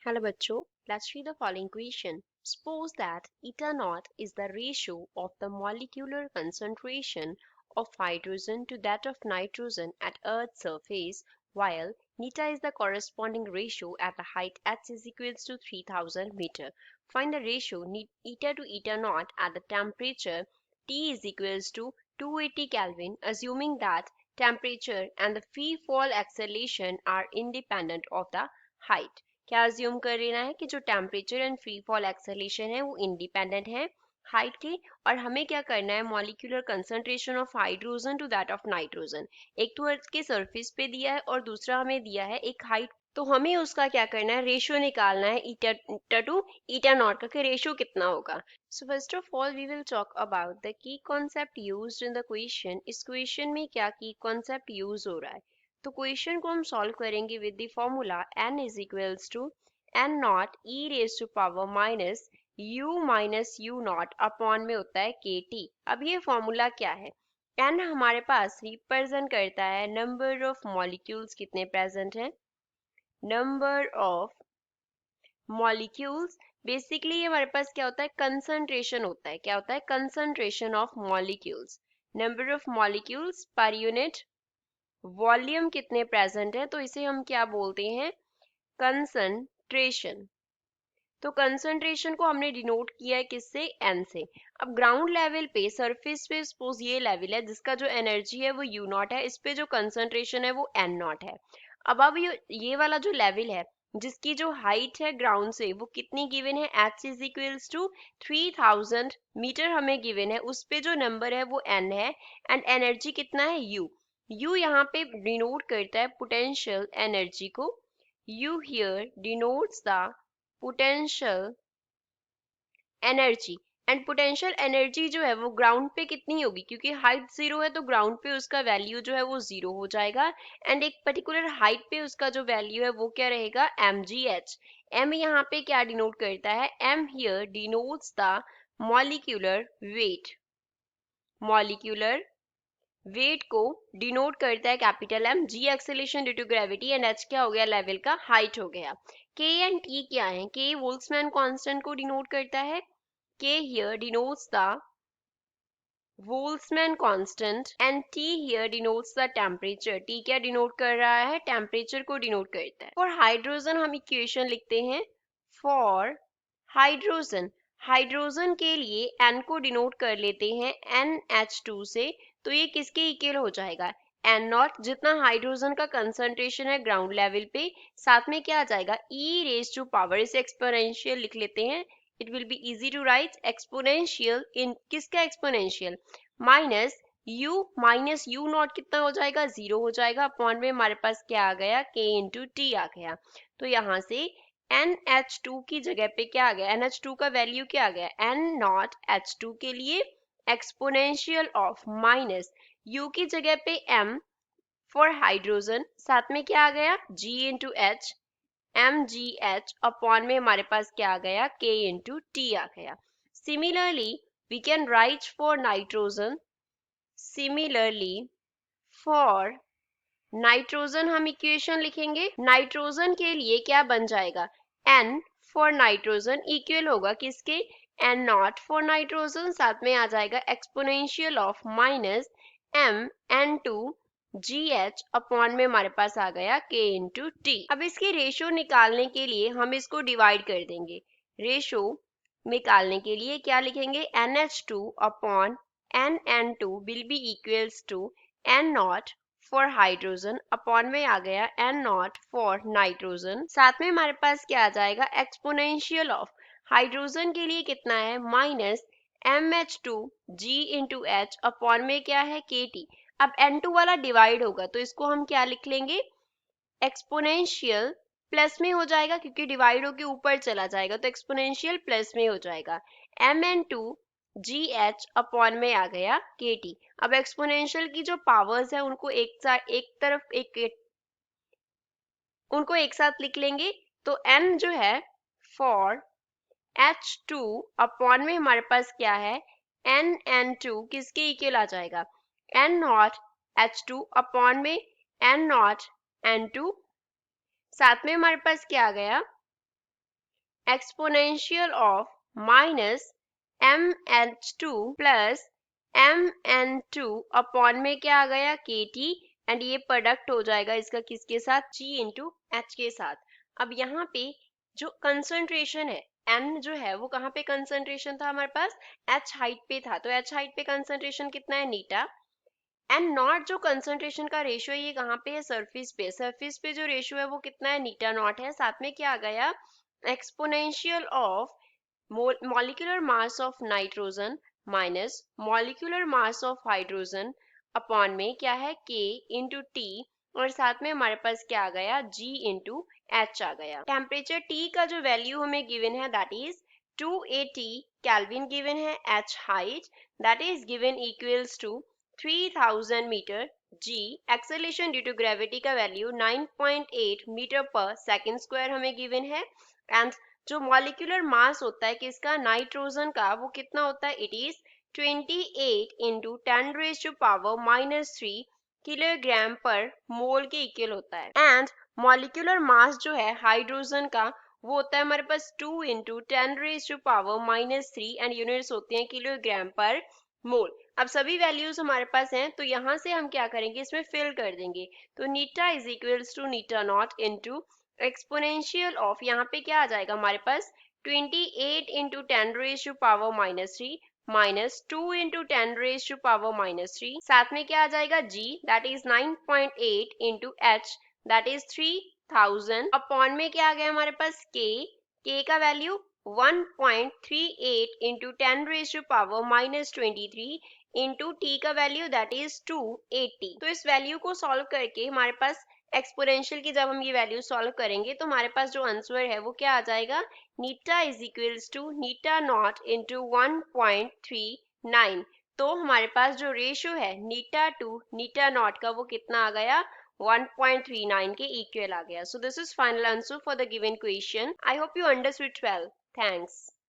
Hello bachcho, let's read the following question. Suppose that eta naught is the ratio of the molecular concentration of hydrogen to that of nitrogen at Earth's surface, while neta is the corresponding ratio at the height h is equals to 3000 meter. Find the ratio eta to eta naught at the temperature T is equals to 280 Kelvin, assuming that temperature and the free fall acceleration are independent of the height. क्या assume कर लेना है कि जो temperature and free fall acceleration है वो independent है height के, और हमें क्या करना है molecular concentration of hydrogen to that of nitrogen. एक तो अर्थ के सरफेस पे दिया है और दूसरा हमें दिया है एक हाइट, तो हमें उसका क्या करना है रेशियो निकालना है ईटा टू ईटा नॉट का, रेशियो कितना होगा। So first of all we will talk about the key concept used in the question. इस क्वेश्चन में क्या की कॉन्सेप्ट यूज हो रहा है, तो क्वेश्चन को हम सॉल्व करेंगे with the formula n is equals to n naught e raise to power minus u naught upon में होता है के टी। अब ये फॉर्मूला क्या है, n हमारे पास रिप्रेजेंट करता है नंबर ऑफ मॉलिक्यूल्स कितने प्रेजेंट हैं, नंबर ऑफ मॉलिक्यूल्स। बेसिकली हमारे पास क्या होता है कंसंट्रेशन होता है, क्या होता है concentration of molecules, number of molecules per unit volume कितने प्रेजेंट है, तो इसे हम क्या बोलते हैं कंसंट्रेशन। तो कंसंट्रेशन को हमने डिनोट किया है किससे एन से। अब ग्राउंड लेवल पे सरफेस पे सपोज ये लेवल है जिसका जो एनर्जी है वो यू नॉट है, इस पे जो कंसंट्रेशन है वो एन नॉट है। अब ये वाला जो लेवल है जिसकी जो हाइट है ग्राउंड से वो कितनी गिवन है H is equals to 3000 meter हमें गिवन है, उस पे जो नंबर है वो एन है एंड एनर्जी कितना है यू। यू यहाँ पे डिनोट करता है पोटेंशियल एनर्जी को, you here denotes the potential energy and potential energy जो है वो ग्राउंड पे कितनी होगी, क्योंकि हाइट जीरो है तो ग्राउंड पे उसका वैल्यू जो है वो जीरो हो जाएगा एंड एक पर्टिकुलर हाइट पे उसका जो वैल्यू है वो क्या रहेगा एम जी एच। एम यहाँ पे क्या डिनोट करता है, M here denotes the molecular weight, molecular weight को डिनोट करता है capital M, g acceleration due to gravity and H क्या हो गया लेवल का हाइट हो गया। के एंड टी क्या है, के बोल्ट्जमैन कांस्टेंट को डिनोट करता है, के here denotes the Boltzmann constant and T here denotes the temperature, T क्या डिनोट कर रहा है टेम्परेचर को डिनोट करता है। फॉर हाइड्रोजन हम इक्वेशन लिखते हैं, फॉर हाइड्रोजन, हाइड्रोजन के लिए एन को डिनोट कर लेते हैं NH2 से, तो ये किसके इक्वल हो जाएगा एन नॉट, जितना हाइड्रोजन का कंसंट्रेशन है ग्राउंड लेवल पे, साथ में क्या आ जाएगा ई रेज टू पावर, इसे एक्सपोनेंशियल लिख लेते हैं, it will be easy to write exponential in किसका एक्सपोनेंशियल माइनस यू नॉट कितना हो जाएगा जीरो हो जाएगा, अपॉन में हमारे पास क्या आ गया के इंटू टी आ गया। तो यहाँ से NH2 की जगह पे क्या आ गया, NH2 का वैल्यू क्या आ गया N नॉट H2 के लिए एक्सपोनेंशियल ऑफ माइनस U की जगह पे M फॉर हाइड्रोजन, साथ में क्या आ गया G into H, M g H upon में हमारे पास क्या आ गया K इंटू टी आ गया। Similarly we can write for nitrogen, similarly for nitrogen हम इक्वेशन लिखेंगे, नाइट्रोजन के लिए क्या बन जाएगा N फॉर नाइट्रोजन इक्वल होगा किसके N नॉट फॉर नाइट्रोजन, साथ में आ जाएगा exponential of minus M N2 GH upon में हमारे पास आ गया K इंटू टी। अब इसकी रेशियो निकालने के लिए हम इसको डिवाइड कर देंगे, रेशियो निकालने के लिए क्या लिखेंगे NH2 upon NN2 will be equals to N naught for hydrogen upon में आ गया N नॉट फॉर नाइट्रोजन, साथ में हमारे पास क्या आ जाएगा एक्सपोनेंशियल ऑफ हाइड्रोजन के लिए कितना है minus MH2 G into H upon में क्या है KT। अब N2 वाला डिवाइड होगा तो इसको हम क्या लिख लेंगे एक्सपोनेंशियल प्लस में हो जाएगा, क्योंकि डिवाइड होके ऊपर चला जाएगा तो एक्सपोनेंशियल प्लस में हो जाएगा MN2 GH अपॉन में आ गया KT। अब एक्सपोनेंशियल की जो पावर्स है उनको उनको एक साथ लिख लेंगे, तो N जो है फॉर H2 अपॉन में हमारे पास क्या है NN2 किसके इक्वल आ जाएगा N नॉट H2 अपॉन में N नॉट N2, साथ में हमारे पास क्या आ गया exponential of minus MH2 plus MN2 upon में क्या आ गया KT, एंड ये प्रोडक्ट हो जाएगा इसका किसके साथ, G इंटू H के साथ। अब यहाँ पे जो कंसंट्रेशन है N जो है वो कहाँ पे कंसंट्रेशन था हमारे पास, H हाइट पे था, तो H हाइट पे कंसंट्रेशन कितना है नीटा, एंड नॉट जो कंसंट्रेशन का रेशियो है ये कहाँ पे है, सरफेस पे, सरफेस पे जो रेशियो है वो कितना है, नीटा नॉट है। साथ में क्या आ गया, exponential of molecular mass of nitrogen minus molecular mass of hydrogen upon में क्या है K इंटू टी, और साथ में हमारे पास क्या आ गया, G इंटू H आ गया। टेम्परेचर T का जो वैल्यू हमें गिवन है दैट इज 280 केल्विन गिवन है, H height that is given equals to 3000 meter, G acceleration due to gravity का वैल्यू 9.8 मीटर पर सेकंड स्क्वायर हमें गिवन है, एंड जो मॉलिक्यूलर मास होता है किसका, नाइट्रोजन का, वो कितना होता है, इट इज 28 इंटू 10⁻³ किलोग्राम पर मोल के इक्वल होता है, एंड मॉलिक्यूलर मास जो है हाइड्रोजन का वो होता है हमारे पास 2 इंटू 10⁻³ एंड यूनिट्स होती हैं किलोग्राम पर मोल। अब सभी वैल्यूज हमारे पास हैं तो यहाँ से हम क्या करेंगे, इसमें फिल कर देंगे, तो eta is equals to eta naught into exponential of, यहाँ पे क्या आ जाएगा हमारे पास 28 इंटू 10⁻³ माइनस 2 इंटू 10⁻³ साथ में क्या आ जाएगा G that is 9.8 into H that is 3000 upon में क्या आ गया हमारे पास K का वैल्यू 1.38 इंटू 10⁻³ इंटू T का वैल्यू दैट इज 280। तो इस वैल्यू को सॉल्व करके हमारे पास एक्सपोनेंशियल की जब हम ये वैल्यू सॉल्व करेंगे तो हमारे पास जो आंसर है वो क्या आ जाएगा, eta is equals to eta naught into 1.39। तो हमारे पास जो रेशियो है नीटा टू नीटा नॉट का वो कितना आ गया, 1.39 के इक्वल आ गया। So this is final answer for the given question. I hope you understood well. Thanks.